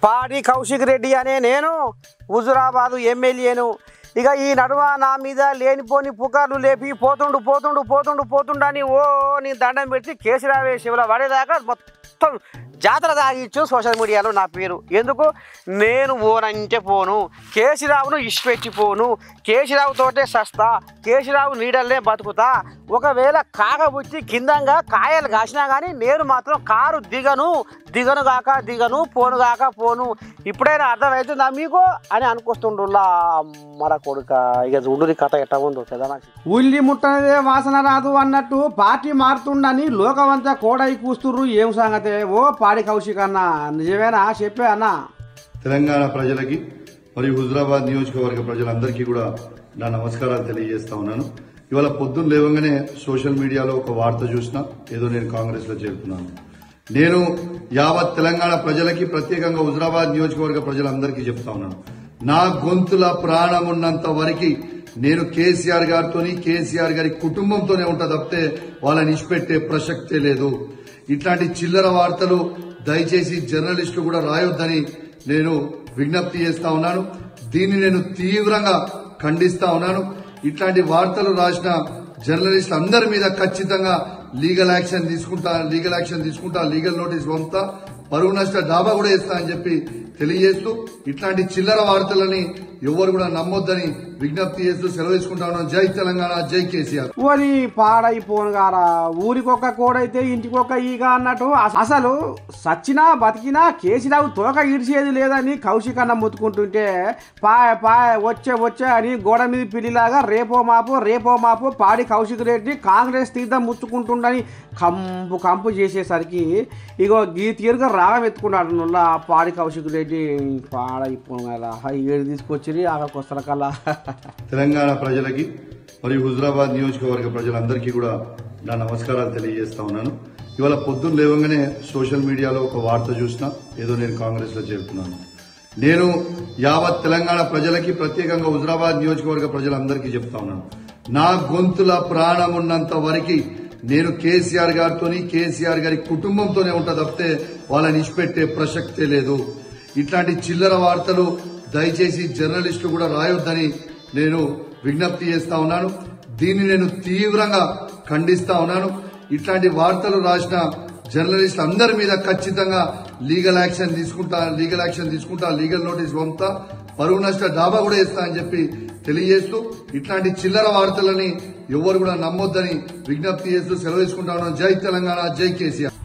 పాడి కౌశిక్ రెడ్డి అనే నేను హుజురాబాదు ఎమ్మెల్యేను. ఇక ఈ నడుమ నా మీద లేనిపోని పుకార్లు లేపి పోతుండు అని నీ దండం పెట్టి కేసీరావు శివలో పడేదాకా మొత్తం జాతర తాగిచ్చు సోషల్ మీడియాలో నా పేరు. ఎందుకు నేను ఓనంటే పోను, కేసీరావును ఇష్టపెట్టిపోను, కేసీరావుతోటే సస్తా, కేసీరావు నీడల్లే బతుకుతా. ఒకవేళ కాకబుచ్చి కిందంగా కాయలు కాసినా కానీ నేను మాత్రం కారు దిగను పోను. ఇప్పుడైనా అర్థమవుతుందా మీకు అని అనుకొస్తుండ్రులా మన కొడుక. ఇక ఉండుని కథ ఎట్లా ఉందో కదా. నాకు ఉల్లి ముట్టనదే వాసన రాదు అన్నట్టు పార్టీ మారుతుండని లోకమంతా కోడై కూస్తుర్రు. ఏం సంగతే ఓ పాడి కౌశిక్ అన్న, నిజమేనా చెప్పే అన్న? తెలంగాణ ప్రజలకి మరియు హుజురాబాద్ నియోజకవర్గ ప్రజలందరికీ కూడా నా నమస్కారాలు తెలియజేస్తా ఉన్నాను. ఇవాళ పొద్దున్న లేవగానే సోషల్ మీడియాలో ఒక వార్త చూసినా, ఏదో నేను కాంగ్రెస్ లో చేరుతున్నాను. నేను యావత్ తెలంగాణ ప్రజలకి, ప్రత్యేకంగా హుజురాబాద్ నియోజకవర్గ ప్రజలందరికీ చెప్తా ఉన్నాను, నా గొంతుల ప్రాణం ఉన్నంత వరకు నేను కేసీఆర్ గారితోని, కేసీఆర్ గారి కుటుంబంతోనే ఉంటా తప్పితే వాళ్ళని ఇచ్చిపెట్టే ప్రసక్తే లేదు. ఇట్లాంటి చిల్లర వార్తలు దయచేసి జర్నలిస్టులు కూడా రాయొద్దని నేను విజ్ఞప్తి చేస్తా ఉన్నాను. దీన్ని నేను తీవ్రంగా ఖండిస్తా ఉన్నాను. ఇట్లాంటి వార్తలు రాసిన జర్నలిస్టులు అందరి మీద ఖచ్చితంగా లీగల్ యాక్షన్ తీసుకుంటా, లీగల్ నోటీస్ పంపుతా, పరువు నష్ట డాబా కూడా వేస్తా అని చెప్పి తెలియజేస్తూ, ఇట్లాంటి చిల్లర వార్తలని ఎవరు కూడా నమ్మొద్దని విజ్ఞప్తి చేస్తూ సెలవు తీసుకుంటా ఉన్నాం. జై తెలంగాణ, జై కేసీఆర్. ఓరి పాడైపోను గారా, ఊరికొక్క కోడైతే ఇంటికొక ఈగ అన్నట్టు అసలు సచ్చినా బతికినా కేసీరావు తోక ఇడిచేది లేదని కౌశిక్ అన్న ముత్తుకుంటుంటే పాయ వచ్చే అని గోడ మీద పిల్లిలాగా రేపో మాపో పాడి కౌశిక్ రెడ్డి కాంగ్రెస్ తీర్థం ముచ్చుకుంటుండని కంపు చేసేసరికి ఇగో గీ తీరుగా రాగం ఎత్తుకున్నాడు పాడి కౌశిక్ రెడ్డి. పాడైపోను కదా, ఏడు తీసుకొచ్చి ఆకొస్తల కల్లా. తెలంగాణ ప్రజలకి మరియు హుజురాబాద్ నియోజకవర్గ ప్రజలందరికీ కూడా నా నమస్కారాలు తెలియజేస్తా ఉన్నాను. ఇవాళ పొద్దున్న లేవగానే సోషల్ మీడియాలో ఒక వార్త చూసినా, ఏదో నేను కాంగ్రెస్ లో చేరుతున్నాను. నేను యావత్ తెలంగాణ ప్రజలకి, ప్రత్యేకంగా హుజురాబాద్ నియోజకవర్గ ప్రజలందరికీ చెప్తా ఉన్నాను, నా గొంతుల ప్రాణం ఉన్నంత వరకు నేను కేసీఆర్ గారితోని, కేసీఆర్ గారి కుటుంబంతోనే ఉంటా తప్పితే వాళ్ళని ఇచ్చిపెట్టే ప్రసక్తే లేదు. ఇట్లాంటి చిల్లర వార్తలు దయచేసి జర్నలిస్టులు కూడా రాయొద్దని నేను విజ్ఞప్తి చేస్తా ఉన్నాను. దీన్ని నేను తీవ్రంగా ఖండిస్తా ఉన్నాను. ఇట్లాంటి వార్తలు రాసిన జర్నలిస్టులు అందరి మీద ఖచ్చితంగా లీగల్ యాక్షన్ తీసుకుంటా, లీగల్ నోటీస్ పంపుతా, పరువు నష్ట డాబా కూడా వేస్తా అని చెప్పి తెలియజేస్తూ, ఇట్లాంటి చిల్లర వార్తలని ఎవరు కూడా నమ్మొద్దని విజ్ఞప్తి చేస్తూ సెలవు తీసుకుంటా ఉన్నాం. జై తెలంగాణ, జై కేసీఆర్.